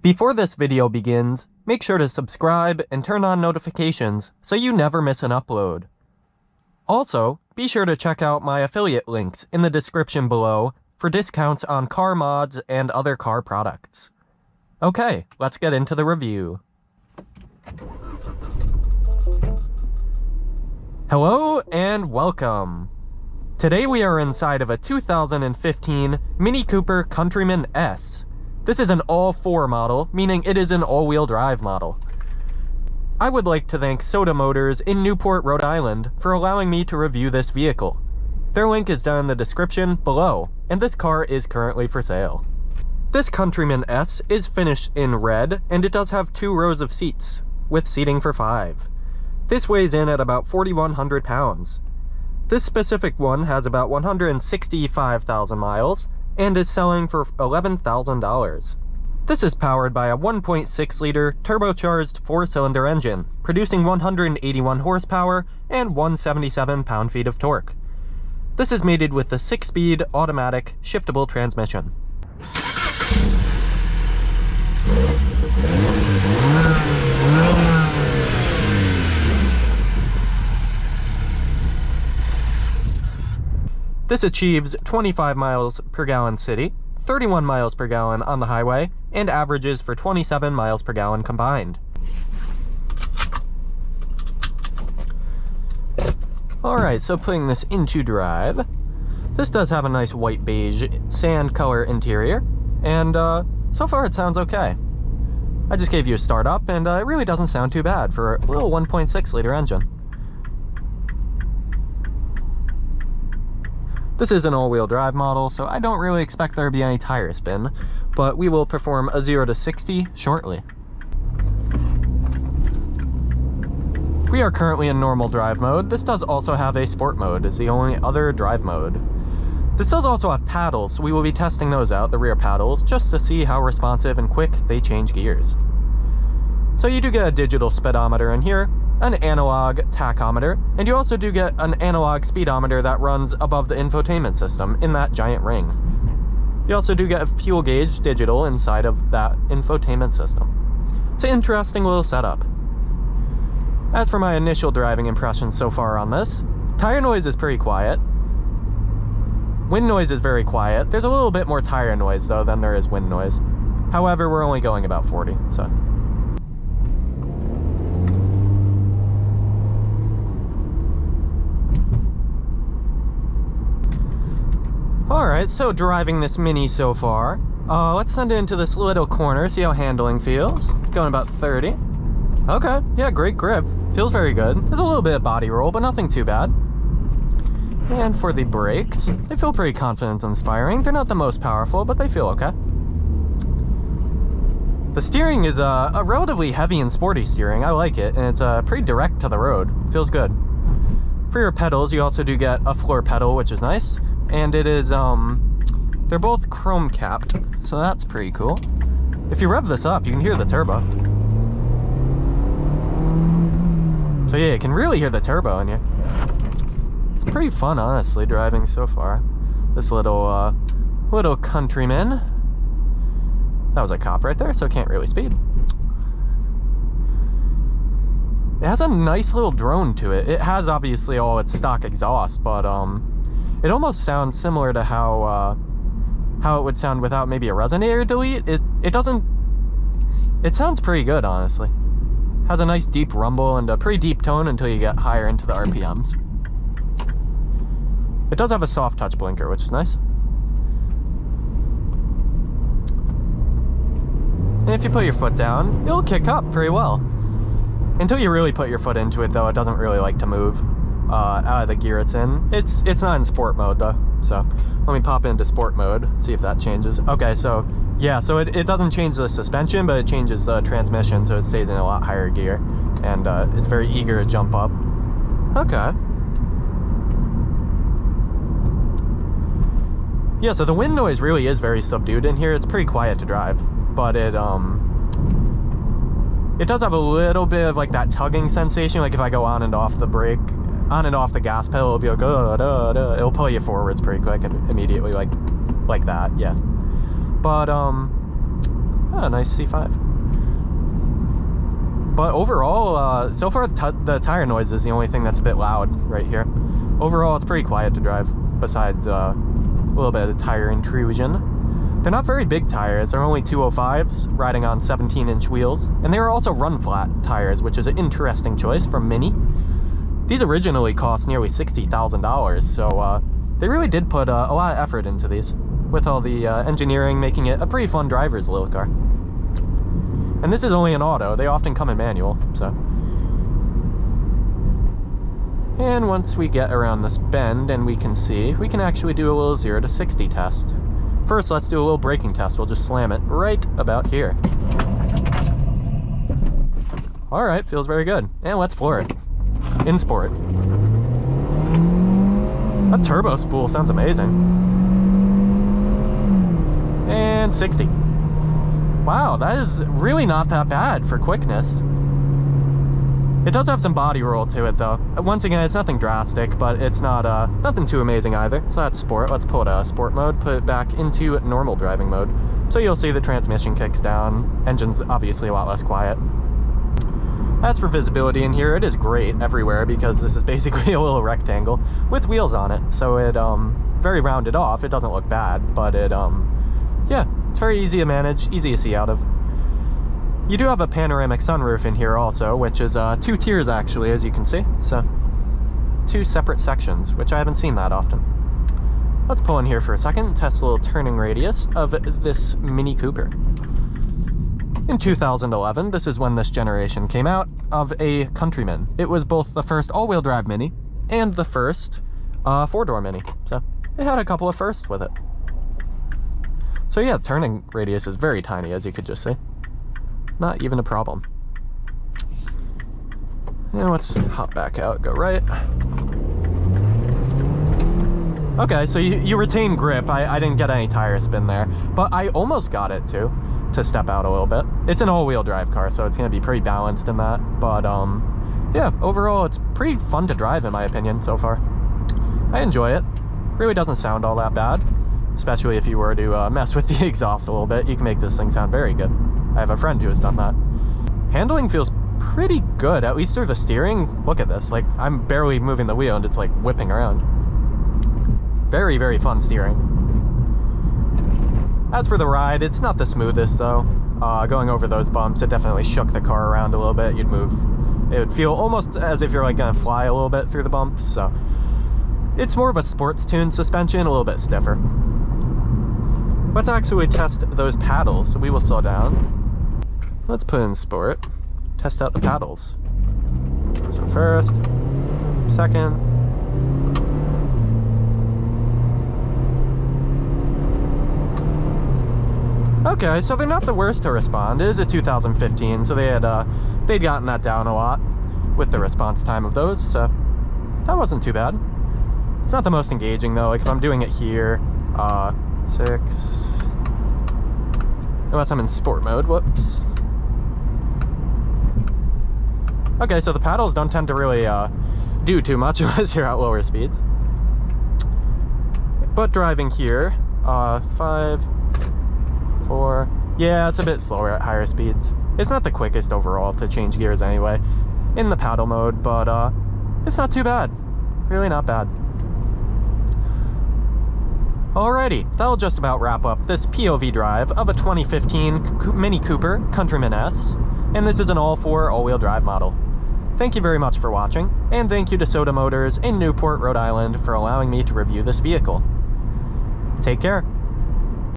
Before this video begins, make sure to subscribe and turn on notifications so you never miss an upload. Also, be sure to check out my affiliate links in the description below for discounts on car mods and other car products. Okay, let's get into the review. Hello and welcome. Today we are inside of a 2015 Mini Cooper Countryman S. This is an all-4 model, meaning it is an all-wheel drive model. I would like to thank Soda Motors in Newport, Rhode Island for allowing me to review this vehicle. Their link is down in the description below, and this car is currently for sale. This Countryman S is finished in red, and it does have 2 rows of seats, with seating for 5. This weighs in at about 4,100 pounds. This specific one has about 165,000 miles, and is selling for $11,000. This is powered by a 1.6-liter turbocharged 4-cylinder engine, producing 181 horsepower and 177 pound-feet of torque. This is mated with the 6-speed automatic shiftable transmission. This achieves 25 miles per gallon city, 31 miles per gallon on the highway, and averages for 27 miles per gallon combined. Alright, so putting this into drive, this does have a nice white beige sand color interior, and so far it sounds okay. I just gave you a start up, and it really doesn't sound too bad for a little 1.6-liter engine. This is an all-wheel drive model, so I don't really expect there to be any tire spin, but we will perform a 0 to 60 shortly. We are currently in normal drive mode. This does also have a sport mode, is the only other drive mode. This does also have paddles, so we will be testing those out, the rear paddles, just to see how responsive and quick they change gears. So you do get a digital speedometer in here, an analog tachometer, and you also do get an analog speedometer that runs above the infotainment system in that giant ring. You also do get a fuel gauge digital inside of that infotainment system. It's an interesting little setup. As for my initial driving impressions so far on this, tire noise is pretty quiet. Wind noise is very quiet. There's a little bit more tire noise though than there is wind noise. However, we're only going about 40, so. Alright, so driving this Mini so far, let's send it into this little corner, see how handling feels. Going about 30. Okay, yeah, great grip. Feels very good. There's a little bit of body roll, but nothing too bad. And for the brakes, they feel pretty confidence inspiring. They're not the most powerful, but they feel okay. The steering is a relatively heavy and sporty steering. I like it, and it's pretty direct to the road. Feels good. For your pedals, you also do get a floor pedal, which is nice. And it is, they're both chrome capped, so that's pretty cool. If you rev this up, you can hear the turbo. So yeah, you can really hear the turbo in here. It's pretty fun, honestly, driving so far. This little Countryman. That was a cop right there, so it can't really speed. It has a nice little drone to it. It has obviously all its stock exhaust, but it almost sounds similar to how it would sound without maybe a resonator delete. It doesn't. It sounds pretty good, honestly. Has a nice deep rumble and a pretty deep tone until you get higher into the RPMs. It does have a soft touch blinker, which is nice. And if you put your foot down, it'll kick up pretty well. Until you really put your foot into it, though, it doesn't really like to move out of the gear it's in. It's not in sport mode, though. So let me pop into sport mode, see if that changes. Okay, so yeah, so it doesn't change the suspension, but it changes the transmission, so it stays in a lot higher gear. And it's very eager to jump up. Okay. Yeah, so the wind noise really is very subdued in here. It's pretty quiet to drive, but it does have a little bit of like that tugging sensation. Like if I go on and off the brake, on and off the gas pedal, it'll be like, it'll pull you forwards pretty quick and immediately like that, yeah. But Oh, nice C5. But overall, so far the tire noise is the only thing that's a bit loud right here. Overall, it's pretty quiet to drive, besides a little bit of tire intrusion. They're not very big tires. They're only 205s, riding on 17-inch wheels. And they are also run-flat tires, which is an interesting choice from Mini. These originally cost nearly $60,000, so they really did put a lot of effort into these, with all the engineering making it a pretty fun driver's little car. And this is only an auto. They often come in manual, so. And once we get around this bend and we can see, we can actually do a little 0 to 60 test. First, let's do a little braking test. We'll just slam it right about here. All right, feels very good. And let's floor it. In sport. That turbo spool sounds amazing. And 60. Wow, that is really not that bad for quickness. It does have some body roll to it though. Once again, it's nothing drastic, but it's not nothing too amazing either. So that's sport. Let's pull it out of sport mode, put it back into normal driving mode. So you'll see the transmission kicks down. Engine's obviously a lot less quiet. As for visibility in here, it is great everywhere because this is basically a little rectangle with wheels on it. So it very rounded off. It doesn't look bad, but it yeah, it's very easy to manage, easy to see out of. You do have a panoramic sunroof in here also, which is 2 tiers actually, as you can see. So 2 separate sections, which I haven't seen that often. Let's pull in here for a second and test a little turning radius of this Mini Cooper. In 2011, this is when this generation came out, of a Countryman. It was both the first all-wheel drive Mini and the first 4-door Mini. So it had a couple of firsts with it. So yeah, turning radius is very tiny, as you could just see. Not even a problem. And let's hop back out, go right. Okay, so you retain grip. I didn't get any tire spin there, but I almost got it too, to step out a little bit. It's an all-wheel drive car, so it's gonna be pretty balanced in that. But yeah, overall it's pretty fun to drive in my opinion so far. I enjoy it. Really doesn't sound all that bad, especially if you were to mess with the exhaust a little bit. You can make this thing sound very good. I have a friend who has done that. Handling feels pretty good, at least through the steering. Look at this, like I'm barely moving the wheel and it's like whipping around. Very, very fun steering. As for the ride, it's not the smoothest though. Going over those bumps, it definitely shook the car around a little bit. You'd move, it would feel almost as if you're like gonna fly a little bit through the bumps, so. It's more of a sports tuned suspension, a little bit stiffer. Let's actually test those paddles. So we will slow down. Let's put in sport, test out the paddles. So first, second. Okay, so they're not the worst to respond. It is a 2015, so they'd gotten that down a lot with the response time of those, so that wasn't too bad. It's not the most engaging though. Like if I'm doing it here, 6, unless I'm in sport mode, whoops. Okay, so the paddles don't tend to really do too much unless you're at lower speeds. But driving here, 5, 4, yeah, it's a bit slower at higher speeds. It's not the quickest overall to change gears anyway in the paddle mode, but it's not too bad. Really not bad. Alrighty, that'll just about wrap up this POV drive of a 2015 Mini Cooper Countryman S, and this is an all-4 all-wheel drive model. Thank you very much for watching, and thank you to Soda Motors in Newport, Rhode Island for allowing me to review this vehicle. Take care.